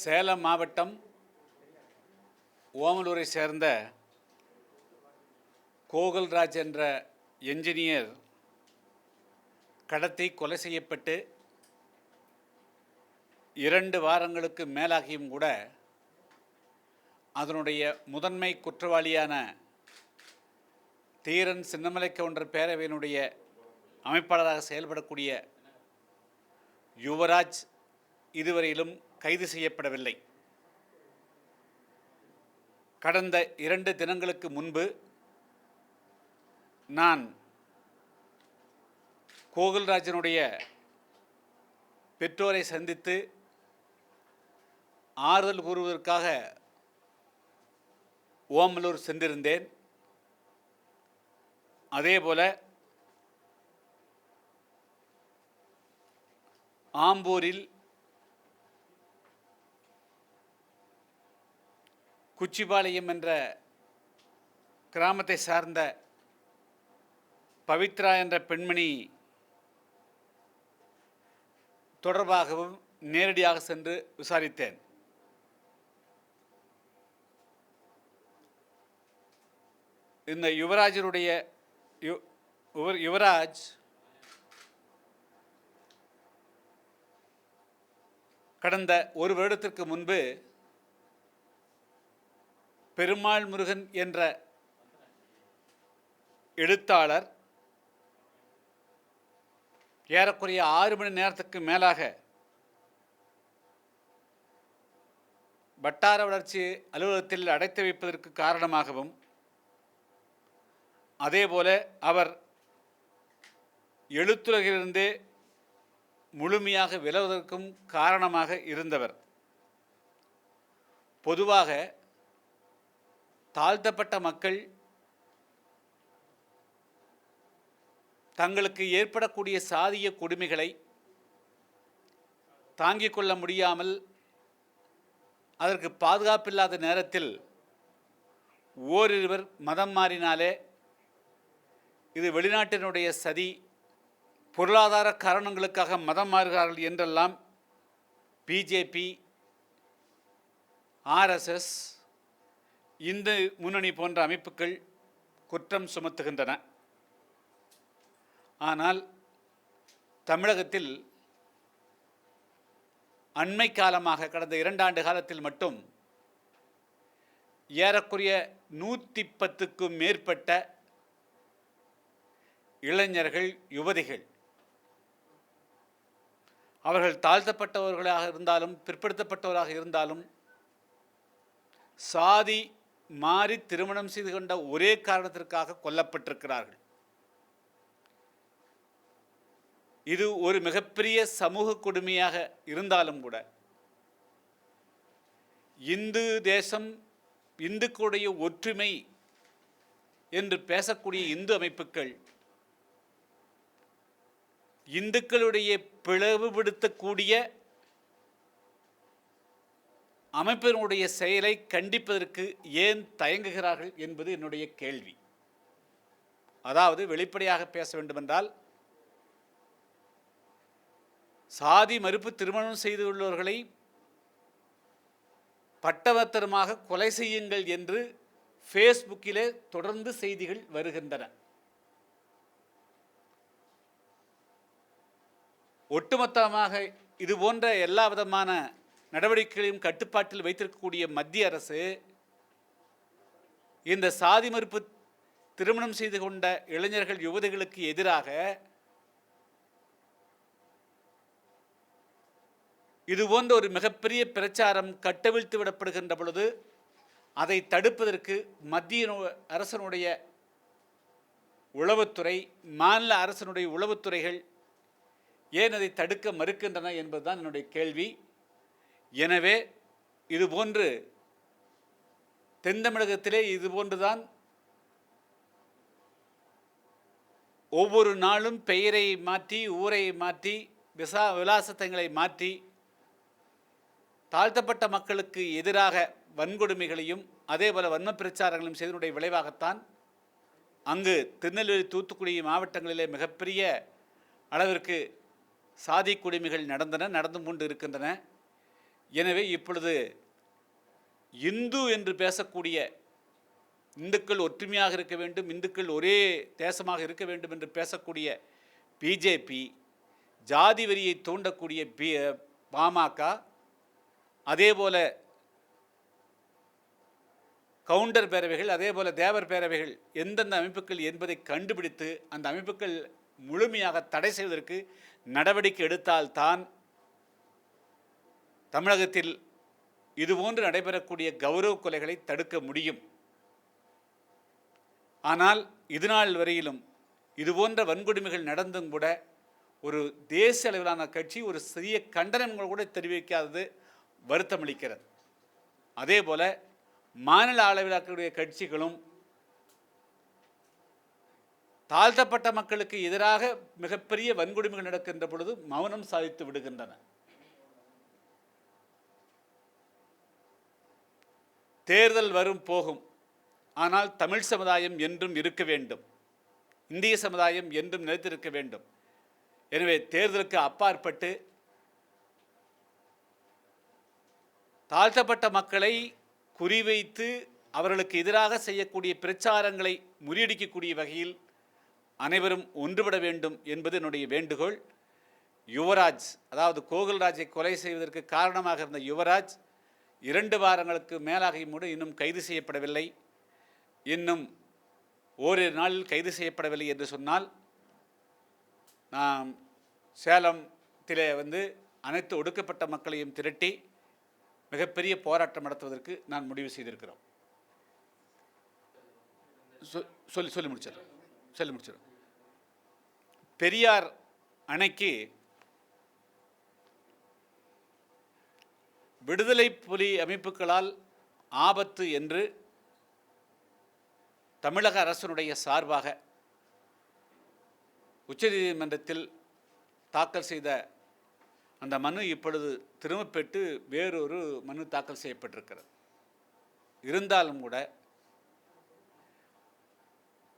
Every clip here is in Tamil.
சேலம் மாவட்டம் ஓமலூரை சேர்ந்த கோகுல்ராஜ் என்ற என்ஜினியர் கடத்தி கொலை செய்யப்பட்டு 2 வாரங்களுக்கு மேலாகியும் கூட அதனுடைய முதன்மை குற்றவாளியான தீரன் சின்னமலை கவுண்டர் பேரவையினுடைய அமைப்பாளராக செயல்படக்கூடிய யுவராஜ் இதுவரையிலும் கைது செய்யப்படவில்லை. கடந்த 2 தினங்களுக்கு முன்பு நான் கோகுல்ராஜனுடைய பெற்றோரை சந்தித்து ஆறுதல் கூறுவதற்காக ஓமலூர் சென்றிருந்தேன். அதேபோல ஆம்பூரில் குச்சிபாளையம் என்ற கிராமத்தை சார்ந்த பவித்ரா என்ற பெண்மணி தொடர்பாகவும் நேரடியாக சென்று விசாரித்தேன். இந்த யுவராஜ் கடந்த 1 வருடத்திற்கு முன்பு பெருமாள் முருகன் என்ற எழுத்தாளர் ஏறக்குறைய 6 மணி நேரத்துக்கு மேலாக வட்டார வளர்ச்சி அலுவலகத்தில் அடைத்து வைப்பதற்கு காரணமாகவும், அதேபோல அவர் எழுத்துலகிலிருந்தே முழுமையாக விலகுவதற்கும் காரணமாக இருந்தவர். பொதுவாக தாழ்த்தப்பட்ட மக்கள் தங்களுக்கு ஏற்படக்கூடிய சாதிய கொடுமைகளை தாங்கிக் கொள்ள முடியாமல் அதற்கு பாதுகாப்பில்லாத நேரத்தில் ஓரிருவர் மதம் மாறினாலே இது வெளிநாட்டினுடைய சதி, பொருளாதார காரணங்களுக்காக மதம் மாறுகிறார்கள் என்றெல்லாம் பிஜேபி, ஆர்எஸ்எஸ், இந்து முன்னணி போன்ற அமைப்புகள் குற்றம் சுமத்துகின்றன. ஆனால் தமிழகத்தில் அண்மை காலமாக கடந்த 2 ஆண்டு காலத்தில் மட்டும் ஏறக்குறைய 110க்கும் மேற்பட்ட இளைஞர்கள், யுவதிகள், அவர்கள் தாழ்த்தப்பட்டவர்களாக இருந்தாலும் பிற்படுத்தப்பட்டவராக இருந்தாலும் சாதி மாறி திருமணம் செய்து கொண்ட ஒரே காரணத்திற்காக கொல்லப்பட்டிருக்கிறார்கள். இது ஒரு மிகப்பெரிய சமூக கொடுமையாக இருந்தாலும் கூட இந்து தேசம், இந்துக்களுடைய ஒற்றுமை என்று பேசக்கூடிய இந்து அமைப்புகள் இந்துக்களுடைய பிளவுபடுத்தக்கூடிய அமைப்பினுடைய செயலை கண்டிப்பதற்கு ஏன் தயங்குகிறார்கள் என்பது என்னுடைய கேள்வி. அதாவது வெளிப்படையாக பேச வேண்டுமென்றால், சாதி மறுப்பு திருமணம் செய்துள்ளவர்களை பட்டவர்த்தனமாக கொலை செய்யுங்கள் என்று ஃபேஸ்புக்கிலே தொடர்ந்து செய்திகள் வருகின்றன. ஒட்டுமொத்தமாக இதுபோன்ற எல்லா விதமான நடவடிக்கைகளையும் கட்டுப்பாட்டில் வைத்திருக்கக்கூடிய மத்திய அரசு இந்த சாதி மறுப்பு திருமணம் செய்து கொண்ட இளைஞர்கள், யுவதிகளுக்கு எதிராக இதுபோன்ற ஒரு மிகப்பெரிய பிரச்சாரம் கட்டவிழ்த்து விடப்படுகின்ற பொழுது அதை தடுப்பதற்கு மத்திய அரசனுடைய உளவுத்துறை, மாநில அரசனுடைய உளவுத்துறைகள் ஏன் அதை தடுக்க மறுக்கின்றன என்பதுதான் என்னுடைய கேள்வி. எனவே இதுபோன்று தென் தமிழகத்திலே இதுபோன்றுதான் ஒவ்வொரு நாளும் பெயரை மாற்றி, ஊரை மாற்றி, விலாசத்தங்களை மாற்றி தாழ்த்தப்பட்ட மக்களுக்கு எதிராக வன்கொடுமைகளையும் அதேபோல வன்ம பிரச்சாரங்களையும் செய்தனுடைய விளைவாகத்தான் அங்கு திருநெல்வேலி, தூத்துக்குடி மாவட்டங்களிலே மிகப்பெரிய அளவிற்கு சாதி கொடுமைகள் நடந்து கொண்டு இருக்கின்றன. எனவே இப்பொழுது இந்து என்று பேசக்கூடிய, இந்துக்கள் ஒற்றுமையாக இருக்க வேண்டும், இந்துக்கள் ஒரே தேசமாக இருக்க வேண்டும் என்று பேசக்கூடிய பிஜேபி, ஜாதி வெறியை தூண்டக்கூடிய பாமக, அதேபோல கவுண்டர் பேரவைகள், அதேபோல தேவர் பேரவைகள் எந்தெந்த அமைப்புகள் என்பதை கண்டுபிடித்து அந்த அமைப்புகள் முழுமையாக தடை செய்வதற்கு நடவடிக்கை எடுத்தால்தான் தமிழகத்தில் இதுபோன்று நடைபெறக்கூடிய கௌரவ கொலைகளை தடுக்க முடியும். ஆனால் இதுநாள் வரையிலும் இதுபோன்ற வன்கொடுமைகள் நடந்தும் கூட ஒரு தேசிய அளவிலான கட்சி ஒரு சிறிய கண்டனங்கள் கூட தெரிவிக்காதது வருத்தமளிக்கிறது. அதே போல மாநில அளவிலான கட்சிகளும் தாழ்த்தப்பட்ட மக்களுக்கு எதிராக மிகப்பெரிய வன்கொடுமைகள் நடக்கின்ற பொழுது மௌனம் சாதித்து விடுகின்றன. தேர்தல் வரும் போகும், ஆனால் தமிழ் சமுதாயம் என்றும் இருக்க வேண்டும், இந்திய சமுதாயம் என்றும் நிலைத்திருக்க வேண்டும். எனவே தேர்தலுக்கு அப்பாற்பட்டு தாழ்த்தப்பட்ட மக்களை குறிவைத்து அவர்களுக்கு எதிராக செய்யக்கூடிய பிரச்சாரங்களை முறியடிக்கக்கூடிய வகையில் அனைவரும் ஒன்றுபட வேண்டும் என்பது என்னுடைய வேண்டுகோள். யுவராஜ், அதாவது கோகுல்ராஜை கொலை செய்வதற்கு காரணமாக இருந்த யுவராஜ் 2 வாரங்களுக்கு மேலாகியும் கூட இன்னும் கைது செய்யப்படவில்லை. இன்னும் ஓரிரு நாளில் கைது செய்யப்படவில்லை என்று சொன்னால் நாம் சேலத்திலே அனைத்து ஒடுக்கப்பட்ட மக்களையும் திரட்டி மிகப்பெரிய போராட்டம் நடத்துவதற்கு நான் முடிவு செய்திருக்கிறோம். சொல்லி முடிச்சிடும். பெரியார் அணைக்கு விடுதலை புலி அமைப்புகளால் ஆபத்து என்று தமிழக அரசினுடைய சார்பாக உச்சநீதிமன்றத்தில் தாக்கல் செய்த அந்த மனு இப்பொழுது திரும்ப பெற்று வேறொரு மனு தாக்கல் செய்யப்பட்டிருக்கிறது. இருந்தாலும் கூட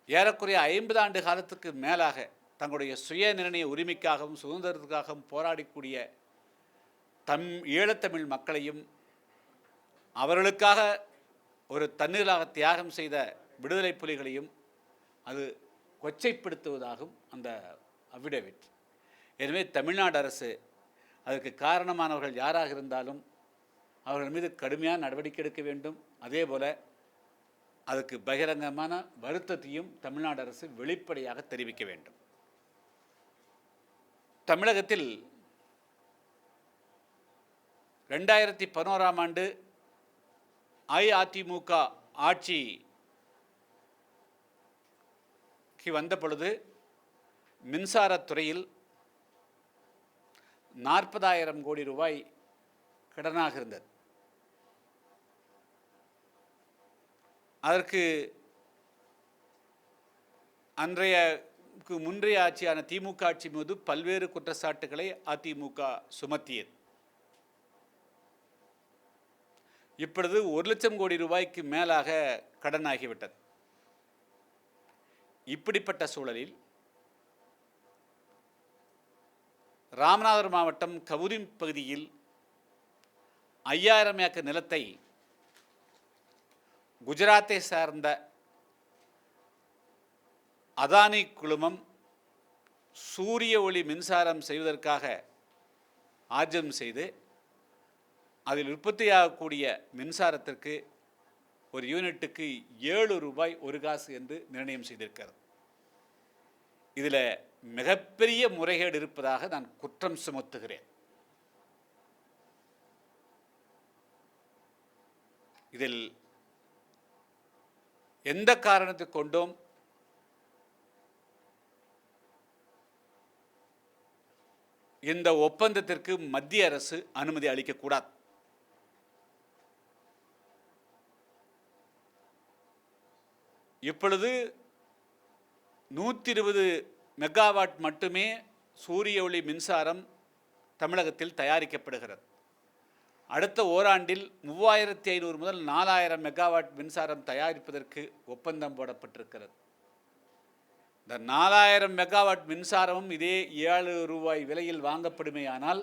ஏறக்குறைய 50 ஆண்டு காலத்துக்கு மேலாக தங்களுடைய சுய நிர்ணய உரிமைக்காகவும் சுதந்திரத்துக்காகவும் போராடக்கூடிய ஈழத்தமிழ் மக்களையும் அவர்களுக்காக ஒரு தண்ணீராக தியாகம் செய்த விடுதலை புலிகளையும் அது கொச்சைப்படுத்துவதாகும் அந்த அஃபிடேவிட். எனவே தமிழ்நாடு அரசு அதற்கு காரணமானவர்கள் யாராக இருந்தாலும் அவர்கள் மீது கடுமையான நடவடிக்கை எடுக்க வேண்டும். அதே போல் அதுக்கு பகிரங்கமான வருத்தத்தையும் தமிழ்நாடு அரசு வெளிப்படையாக தெரிவிக்க வேண்டும். தமிழகத்தில் 2011ஆம் ஆண்டு அஇஅதிமுக ஆட்சிக்கு வந்த பொழுது மின்சாரத்துறையில் 40,000 கோடி ரூபாய் கடனாக இருந்தது. அதற்கு முன்றைய ஆட்சியான திமுக ஆட்சி மீது பல்வேறு குற்றச்சாட்டுகளை அதிமுக சுமத்தியது. இப்பொழுது 1 லட்சம் கோடி ரூபாய்க்கு மேலாக கடனாகிவிட்டது. இப்படிப்பட்ட சூழலில் ராமநாதபுரம் மாவட்டம் கவுரி பகுதியில் 5000 ஏக்கர் நிலத்தை குஜராத்தை சார்ந்த அதானி குழுமம் சூரிய ஒளி மின்சாரம் செய்வதற்காக ஆர்ஜம் செய்து அதில் உற்பத்தியாகக்கூடிய மின்சாரத்திற்கு ஒரு யூனிட்டுக்கு 7 ரூபாய் 1 காசு என்று நிர்ணயம் செய்திருக்கிறது. இதில் மிகப்பெரிய முறைகேடு இருப்பதாக நான் குற்றம் சுமத்துகிறேன். இதில் எந்த காரணத்தை கொண்டும் இந்த ஒப்பந்தத்திற்கு மத்திய அரசு அனுமதி அளிக்கக்கூடாது. இப்பொழுது 120 மெகாவாட் மட்டுமே சூரிய ஒளி மின்சாரம் தமிழகத்தில் தயாரிக்கப்படுகிறது. அடுத்த ஓராண்டில் 3500 முதல் 4000 மெகாவாட் மின்சாரம் தயாரிப்பதற்கு ஒப்பந்தம் போடப்பட்டிருக்கிறது. இந்த 4000 மெகாவாட் மின்சாரமும் இதே 7 ரூபாய் விலையில் வாங்கப்படுமேயானால்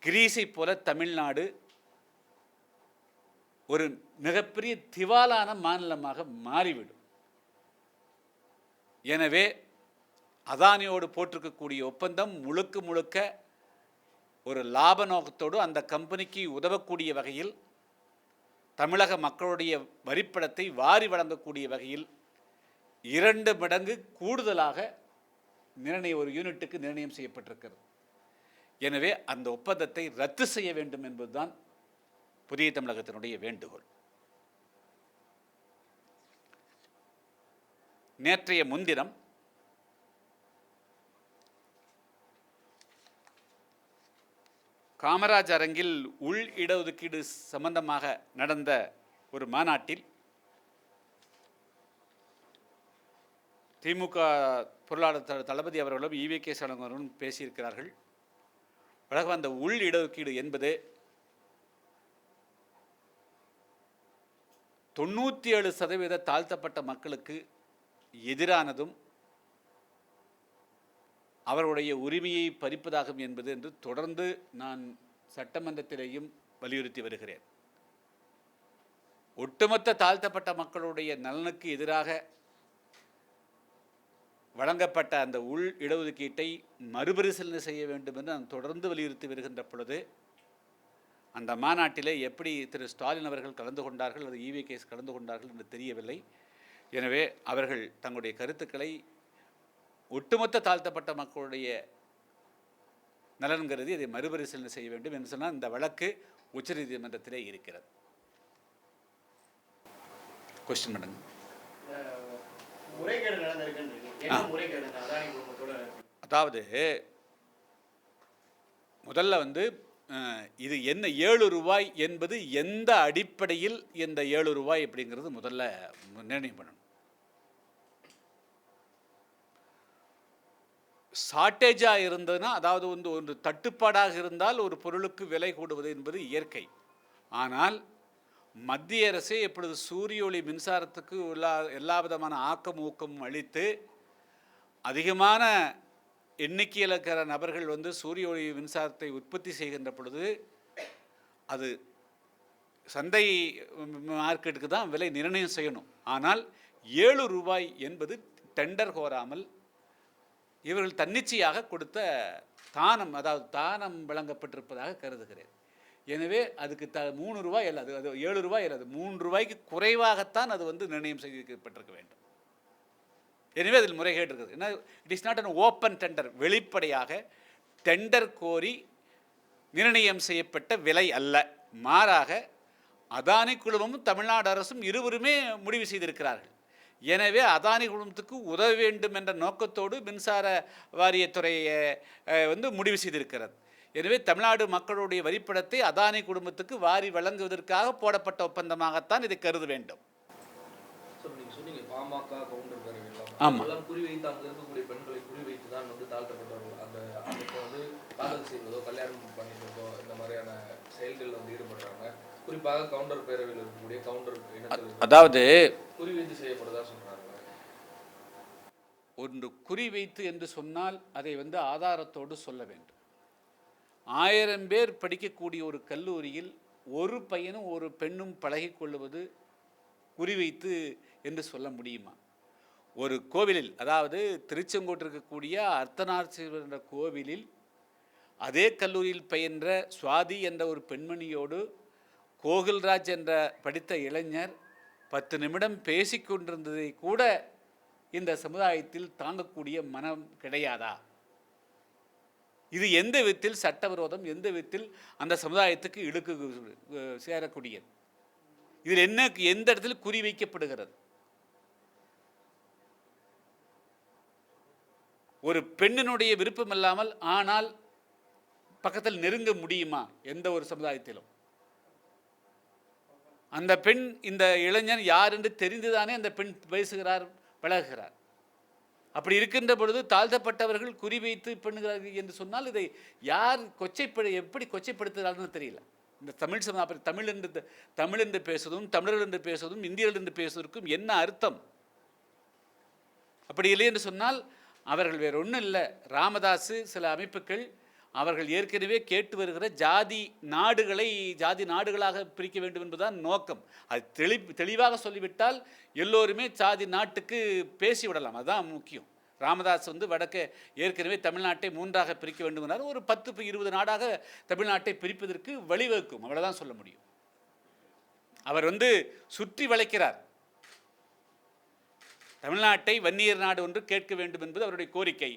கிரீஸை போல தமிழ்நாடு ஒரு மிகப்பெரிய திவாலான மாநிலமாக மாறிவிடும். எனவே அதானியோடு போட்டிருக்கக்கூடிய ஒப்பந்தம் முழுக்க முழுக்க ஒரு லாப நோக்கத்தோடு அந்த கம்பெனிக்கு உதவக்கூடிய வகையில், தமிழக மக்களுடைய வரிப்பணத்தை வாரி வழங்கக்கூடிய வகையில் 2 மடங்கு கூடுதலாக ஒரு யூனிட்டுக்கு நிர்ணயம் செய்யப்பட்டிருக்கிறது. எனவே அந்த ஒப்பந்தத்தை ரத்து செய்ய வேண்டும் என்பதுதான் புதிய தமிழகத்தினுடைய வேண்டுகோள். நேற்றைய முன்தினம் காமராஜ் அரங்கில் உள் இடஒதுக்கீடு சம்பந்தமாக நடந்த ஒரு மாநாட்டில் திமுக பொருளாளர் தளபதி அவர்களும் ஈவே.கே. ஸ்டாலின் அவர்களும் பேசியிருக்கிறார்கள். வழக்கம் அந்த உள் இடஒதுக்கீடு என்பது 97% தாழ்த்தப்பட்ட மக்களுக்கு எதிரானதும் அவர்களுடைய உரிமையை பறிப்பதாகும் என்பது என்று தொடர்ந்து நான் சட்டமன்றத்திலேயும் வலியுறுத்தி வருகிறேன். ஒட்டுமொத்த தாழ்த்தப்பட்ட மக்களுடைய நலனுக்கு எதிராக வழங்கப்பட்ட அந்த உள் இடஒதுக்கீட்டை மறுபரிசீலனை செய்ய வேண்டும் என்று நான் தொடர்ந்து வலியுறுத்தி வருகின்ற பொழுது, அந்த மாநாட்டிலே எப்படி திரு ஸ்டாலின் அவர்கள் கலந்து கொண்டார்கள் அல்லது ஈவே.கே. கலந்து கொண்டார்கள் என்று தெரியவில்லை. எனவே அவர்கள் தங்களுடைய கருத்துக்களை ஒட்டுமொத்த தாழ்த்தப்பட்ட மக்களுடைய நலன் கருதி அதை மறுபரிசீலனை செய்ய வேண்டும் என்று சொன்னால் இந்த வழக்கு உச்சநீதிமன்றத்திலே இருக்கிறது. கொஸ்டின் பண்ணுங்க. அதாவது முதல்ல இது என்ன 7 ரூபாய் என்பது எந்த அடிப்படையில் இந்த 7 ரூபாய் அப்படிங்கிறது முதல்ல நிர்ணயம் பண்ணணும். ஷார்ட்டேஜாக இருந்ததுன்னா, அதாவது ஒரு தட்டுப்பாடாக இருந்தால் ஒரு பொருளுக்கு விலை கூடுவது என்பது இயற்கை. ஆனால் மத்திய அரசே எப்பொழுது சூரிய ஒளி மின்சாரத்துக்கு எல்லா விதமான ஊக்கமும் அளித்து அதிகமான எண்ணிக்கையில் இருக்கிற நபர்கள் சூரிய ஒளி மின்சாரத்தை உற்பத்தி செய்கின்ற பொழுது அது சந்தை மார்க்கெட்டுக்கு தான் விலை நிர்ணயம் செய்யணும். ஆனால் 7 ரூபாய் என்பது டெண்டர் கோராமல் இவர்கள் தன்னிச்சையாக கொடுத்த தானம், அதாவது தானம் வழங்கப்பட்டிருப்பதாக கருதுகிறேன். எனவே அதுக்கு 3 ரூபாய் அல்ல, அது 7 ரூபாய் அல்லது 3 ரூபாய்க்கு குறைவாகத்தான் அது நிர்ணயம் செய்யப்பட்டிருக்க வேண்டும். எனவே அதில் முறைகேடு இருக்குது. ஏன்னா it is not an open tender, வெளிப்படையாக டெண்டர் கோரி நிர்ணயம் செய்யப்பட்ட விலை அல்ல. மாறாக அதானி குழுமமும் தமிழ்நாடு அரசும் இருவருமே முடிவு செய்திருக்கிறார்கள். எனவே அதானி குழுமத்துக்கு உதவ வேண்டும் என்ற நோக்கத்தோடு மின்சார வாரியத்துறையை முடிவு செய்திருக்கிறது. எனவே தமிழ்நாடு மக்களுடைய வரிப்பணத்தை அதானி குடும்பத்துக்கு வாரி வழங்குவதற்காக போடப்பட்ட ஒப்பந்தமாகத்தான் இதை கருத வேண்டும். ஆமாம், குறிவைத்து அங்கே இருக்கக்கூடிய பெண்களை குறிவைத்து தான் தாழ்த்தப்பட்டவர்கள் அந்த காதல் செய்வதோ கல்யாணம் பண்ணிக்கிறதோ இந்த மாதிரியான செயல்களில் ஈடுபடுறாங்க. குறிப்பாக கவுண்டர் பேரவையில் இருக்கக்கூடிய கவுண்டர் இனத்தில் அதாவது குறிவைத்து செய்யப்படுறதா சொல்றாங்க. ஒன்று குறிவைத்து என்று சொன்னால் அதை ஆதாரத்தோடு சொல்ல வேண்டும். 1000 பேர் படிக்கக்கூடிய ஒரு கல்லூரியில் ஒரு பையனும் ஒரு பெண்ணும் பழகி கொள்வது குறிவைத்து என்று சொல்ல முடியுமா? ஒரு கோவிலில், அதாவது திருச்செங்கோட்டில் இருக்கக்கூடிய அர்த்தநாரீஸ்வரர் என்ற கோவிலில் அதே கல்லூரியில் பயின்ற சுவாதி என்ற ஒரு பெண்மணியோடு கோகுல்ராஜ் என்ற படித்த இளைஞர் 10 நிமிடம் பேசிக்கொண்டிருந்ததை கூட இந்த சமுதாயத்தில் தாங்கக்கூடிய மனம் கிடையாதா? இது எந்த விதத்தில் சட்டவிரோதம், எந்த விதத்தில் அந்த சமுதாயத்துக்கு இழுக்கு சேரக்கூடியது? இதில் எந்த இடத்தில் குறி வைக்கப்படுகிறது? ஒரு பெண்ணினுடைய விருப்பம் இல்லாமல் ஆனால் பக்கத்தில் நெருங்க முடியுமா எந்த ஒரு சமுதாயத்திலும்? அந்த பெண், இந்த இளைஞன் யார் என்று தெரிந்துதானே அந்த பெண் பேசுகிறார், பழகுகிறார். அப்படி இருக்கின்ற பொழுது தாழ்த்தப்பட்டவர்கள் குறிவைத்து பண்ணுகிறார்கள் என்று சொன்னால் இதை யார் எப்படி கொச்சைப்படுத்துகிறார்கள் தெரியல. இந்த தமிழ் சமுதாயம் தமிழ் என்று பேசுவதும் தமிழர்கள் என்று பேசுவதும் இந்தியர்கள் என்று பேசுவதற்கும் என்ன அர்த்தம்? அப்படி இல்லை என்று சொன்னால் அவர்கள் வேறு ஒன்றும் இல்லை. ராமதாஸ், சில அமைப்புகள் அவர்கள் ஏற்கனவே கேட்டு வருகிற ஜாதி நாடுகளாக பிரிக்க வேண்டும் என்பதுதான் நோக்கம். அது தெளிவாக சொல்லிவிட்டால் எல்லோருமே ஜாதி நாட்டுக்கு பேசிவிடலாம். அதுதான் முக்கியம். ராமதாஸ் வடக்கே ஏற்கனவே தமிழ்நாட்டை 3ஆக பிரிக்க வேண்டும் என்றால் ஒரு 10-20 நாடாக தமிழ்நாட்டை பிரிப்பதற்கு வழிவகுக்கும். அவ்வளோதான் சொல்ல முடியும். அவர் சுற்றி வளைக்கிறார். தமிழ்நாட்டை வன்னியர் நாடு ஒன்று கேட்க வேண்டும் என்பது அவருடைய கோரிக்கை.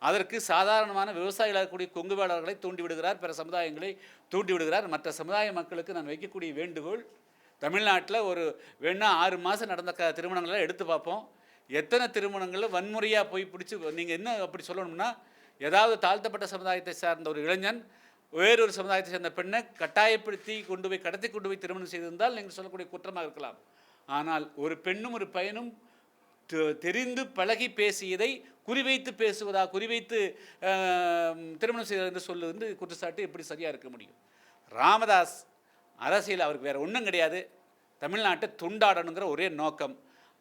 அதற்கு சாதாரணமான விவசாயிகளாக கூடிய கொங்கு வேளாளர்களை தூண்டிவிடுகிறார், பிற சமுதாயங்களை தூண்டிவிடுகிறார். மற்ற சமுதாய மக்களுக்கு நான் வைக்கக்கூடிய வேண்டுகோள், தமிழ்நாட்டில் வேணா 6 மாதம் நடந்த திருமணங்களை எடுத்து பார்ப்போம். எத்தனை திருமணங்களில் வன்முறையாக போய் பிடிச்சி, நீங்கள் என்ன அப்படி சொல்லணும்னா, ஏதாவது தாழ்த்தப்பட்ட சமுதாயத்தை சார்ந்த ஒரு இளைஞன் வேறொரு சமுதாயத்தை சேர்ந்த பெண்ணை கட்டாயப்படுத்தி கடத்தி கொண்டு போய் திருமணம் செய்திருந்தால் நீங்கள் சொல்லக்கூடிய குற்றமாக இருக்கலாம். ஆனால் ஒரு பெண்ணும் ஒரு பையனும் தெரிந்து பழகி பேசியதை குறிவைத்து குறிவைத்து திருமணம் செய்வது என்று சொல்லுவது குற்றச்சாட்டு எப்படி சரியாக இருக்க முடியும்? ராமதாஸ் அரசியல் அவருக்கு வேறு ஒன்றும் கிடையாது. தமிழ்நாட்டை துண்டாடணுங்கிற ஒரே நோக்கம்.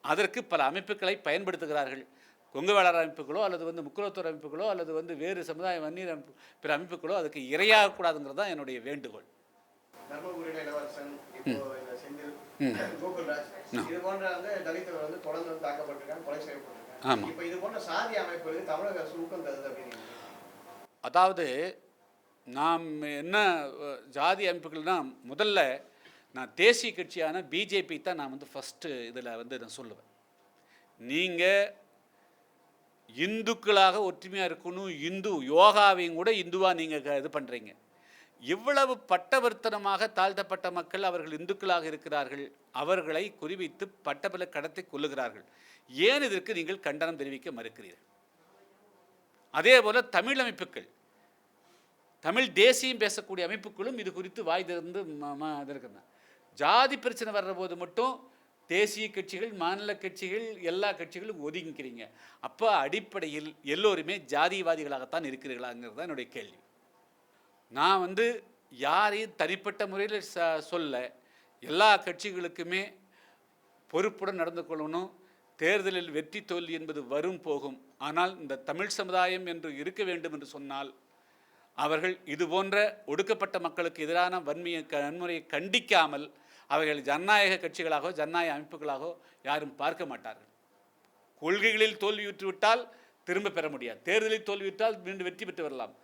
அதற்கு பல அமைப்புகளை பயன்படுத்துகிறார்கள். கொங்கு வேளாளர் அமைப்புகளோ அல்லது முக்குலத்தோர் அமைப்புகளோ அல்லது வேறு சமுதாய வன்னியர் பிற அமைப்புகளோ அதுக்கு இரையாகக்கூடாதுங்கிறது தான் என்னுடைய வேண்டுகோள். தர்மபுரியில இளவரசன், இப்போ இந்த செந்தில், கோகுல்ராஜ், இது போன்ற தலித்தவர் தொடர்ந்து தாக்கப்பட்டிருக்காங்க, கொலை செய்யப்பட்டிருக்காங்க. இப்போ இது போன்ற சாதி அமைப்புகளுக்கு தமிழக அரசு ஊக்கம் தருது அப்படின்னு. அதாவது நாம் என்ன ஜாதி அமைப்புகள்னா, முதல்ல நான் தேசிய கட்சியான பிஜேபி தான் நான் ஃபஸ்ட்டு இதில் நான் சொல்லுவேன். நீங்கள் இந்துக்களாக ஒற்றுமையாக இருக்கணும், யோகாவையும் கூட இந்துவாக நீங்கள் இது பண்ணுறீங்க. இவ்வளவு பட்டவர்த்தனமாக தாழ்த்தப்பட்ட மக்கள் அவர்கள் இந்துக்களாக இருக்கிறார்கள், அவர்களை குறிவைத்து பட்டபல கடத்தி கொள்ளுகிறார்கள். ஏன் இதற்கு நீங்கள் கண்டனம் தெரிவிக்க மறுக்கிறீர்கள்? அதே போல் தமிழ் அமைப்புகள், தமிழ் தேசியம் பேசக்கூடிய அமைப்புகளும் இது குறித்து வாய் திறந்து இருக்கிறாங்க. ஜாதி பிரச்சனை வர்ற போது மட்டும் தேசிய கட்சிகள், மாநில கட்சிகள், எல்லா கட்சிகளும் ஒதுங்கிக்கிறீங்க. அப்போ அடிப்படையில் எல்லோருமே ஜாதிவாதிகளாகத்தான் இருக்கிறீர்களாங்கிறது தான் என்னுடைய கேள்வி. நான் யாரையும் தனிப்பட்ட முறையில் சொல்ல, எல்லா கட்சிகளுக்குமே பொறுப்புடன் நடந்து கொள்ளணும். தேர்தலில் வெற்றி தோல்வி என்பது வரும் போகும். ஆனால் இந்த தமிழ் சமுதாயம் என்று இருக்க வேண்டும் என்று சொன்னால் அவர்கள் இது போன்ற ஒடுக்கப்பட்ட மக்களுக்கு எதிரான வன்முறையை கண்டிக்காமல் அவர்கள் ஜனநாயக கட்சிகளாகவோ ஜனநாயக அமைப்புகளாகவோ யாரும் பார்க்க மாட்டார்கள். கொள்கைகளில் தோல்வியுற்றுவிட்டால் திரும்ப பெற முடியாது, தேர்தலில் தோல்வியுற்றால் மீண்டும் வெற்றி பெற்று வரலாம்.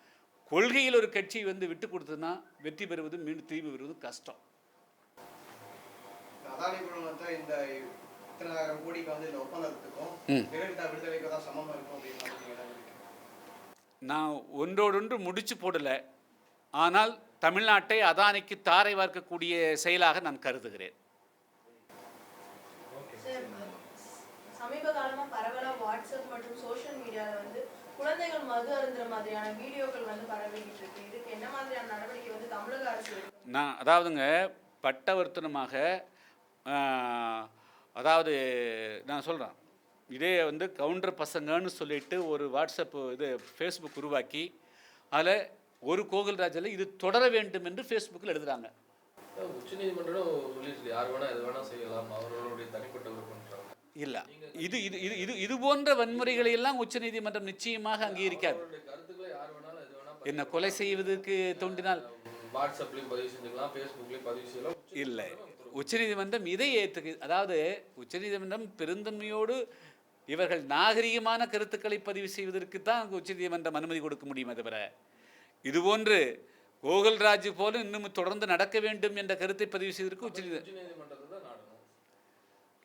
கொள்கையில் ஒரு கட்சி விட்டு கொடுத்ததுன்னா வெற்றி பெறுவது மீண்டும் திரும்பி வருவது கஷ்டம். அதானி குழுமத்தை இந்த 10,000 கோடிக்கு இந்த ஒப்பந்தத்துக்கும் ஜெயலலிதா விடுதலைக்கு தான் சமமா இருக்கும் அப்படின்னு நான் ஒன்றோடொன்று முடிச்சு போடலை. ஆனால் தமிழ்நாட்டை அதானிக்கு தாரை வார்க்கக்கூடிய செயலாக நான் கருதுகிறேன். சமீப காலமா பரவலா வாட்ஸ்அப் மற்றும் சோஷியல் மீடியால குழந்தைகள் மது அருந்துற மாதிரியான வீடியோக்கள் பரவிக்கிட்டு இருக்கு. இதுக்கு என்ன மாதிரியான நடவடிக்கை தமிழக அரசு எடுக்கும்? நான் அதாவதுங்க பட்டவர்த்தனமாக அதாவது நான் சொல்கிறேன், இதே கவுண்டர் பசங்கன்னு சொல்லிட்டு ஒரு வாட்ஸ்அப் ஃபேஸ்புக் உருவாக்கி அதில் ஒரு கோகுல்ராஜில் இது தொடர வேண்டும் என்று ஃபேஸ்புக்கில் எழுதுகிறாங்க. உச்சநீதிமன்றம் சொல்லிட்டு யார் வேணா எது வேணா செய்யலாம், அவர்களுடைய தனிப்பட்ட விருப்பம். இல்லை, இது இது இது இது போன்ற வன்முறைகளை எல்லாம் உச்சநீதிமன்றம் நிச்சயமாக அங்கீகரிக்காது. என்ன கொலை செய்வதற்கு தோன்றினால் வாட்ஸ்அப்லையும் பதிவு செஞ்சுக்கலாம், ஃபேஸ்புக்லையும் பதிவு செய்யலாம். இல்லை, உச்சநீதிமன்றம் இதை ஏற்றுக்கு. அதாவது உச்சநீதிமன்றம் பெருந்தன்மையோடு இவர்கள் நாகரிகமான கருத்துக்களை பதிவு செய்வதற்கு தான் உச்சநீதிமன்றம் அனுமதி கொடுக்க முடியுமே தவிர, இதுபோன்று கோகுல்ராஜ் போல இன்னும் தொடர்ந்து நடக்க வேண்டும் என்ற கருத்தை பதிவு செய்வதற்கு உச்சநீதிமன்றத்தை தான் நாடணும்.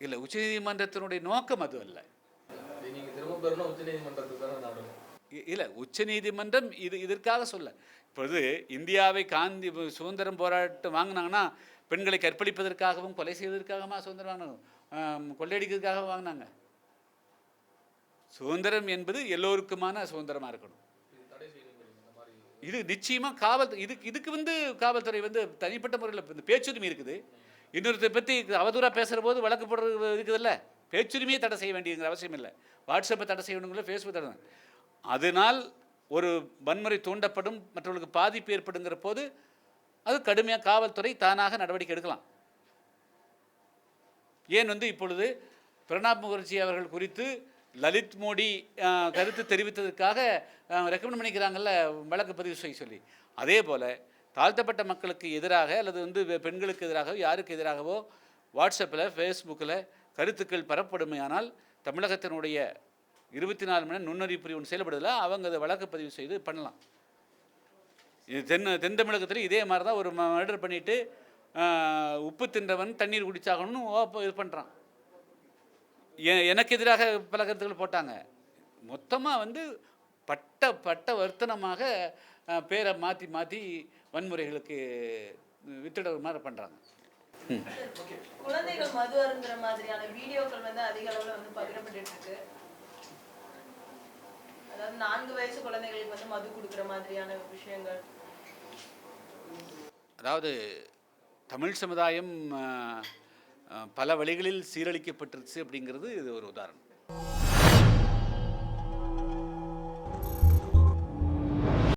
இல்லை, உச்சநீதிமன்றத்தினுடைய நோக்கம் அது அல்ல. இல்லை, உச்சநீதிமன்றம் இதற்காக சொல்ல. இப்பொழுது இந்தியாவை காந்தி சுதந்திரம் போராட்டம் வாங்கினாங்கன்னா பெண்களை கற்பழிப்பதற்காகவும் கொலை செய்வதற்காகமா சுதந்திரம் வாங்கினாங்க? கொள்ளையடிக்கிறதுக்காக வாங்கினாங்க? சுதந்திரம் என்பது எல்லோருக்குமான சுதந்திரமாக இருக்கணும். இது நிச்சயமாக காவல்துறை இதுக்கு காவல்துறை தனிப்பட்ட முறையில் இந்த பேச்சுரிமை இருக்குது. இன்னொருத்தரை பற்றி அவதூறாக பேசுகிற போது வழக்கு போடுறது இருக்குதுல்ல, பேச்சுரிமையை தடை செய்ய வேண்டியங்கிற அவசியம் இல்லை. வாட்ஸ்அப்பை தடை செய்யணுங்கள, ஃபேஸ்புக் தடை. அதனால் ஒரு வன்முறை தூண்டப்படும், மற்றவர்களுக்கு பாதிப்பு ஏற்படுங்கிற போது அது கடுமையாக காவல்துறை தானாக நடவடிக்கை எடுக்கலாம். ஏன் இப்பொழுது பிரணாப் முகர்ஜி அவர்கள் குறித்து லலித் மோடி கருத்து தெரிவித்ததுக்காக ரெக்கமெண்ட் பண்ணிக்கிறாங்கல்ல வழக்கு பதிவு செய்ய சொல்லி. அதே போல் தாழ்த்தப்பட்ட மக்களுக்கு எதிராக அல்லது வந்து பெண்களுக்கு எதிராகவோ யாருக்கு எதிராகவோ வாட்ஸ்அப்பில் ஃபேஸ்புக்கில் கருத்துக்கள் பரப்படுமையானால் தமிழகத்தினுடைய 24 மணி நேரம் நுண்ணறிவு பிரிவு ஒன்று செயல்படுதில்ல, அவங்க அதை வழக்கு பதிவு செய்து பண்ணலாம். இது தென் தமிழகத்தில் இதே மாதிரி தான் ஒரு மர்டர் பண்ணிவிட்டு உப்பு தின்றவன் தண்ணீர் குடிச்சாகணும்னு இது பண்ணுறான். எனக்கு எதிராக பல கருத்துக்கள் போட்டாங்க. மொத்தமாக வந்து பட்ட வர்த்தனமாக பேரை மாற்றி மாற்றி வன்முறைகளுக்கு வித்துடுற மாதிரி பண்ணுறாங்க. குழந்தைகள் மது அருந்துற மாதிரியான வீடியோக்கள் வந்து அதிக அளவில் வந்து பகிரப்பட்டு இருக்கு. அதாவது 4 வயசு குழந்தைகளுக்கு வந்து மது கொடுக்குற மாதிரியான விஷயங்கள். அதாவது தமிழ் சமுதாயம் பல வழிகளில் சீரழிக்கப்பட்டுருச்சு அப்படிங்கிறது இது ஒரு உதாரணம்.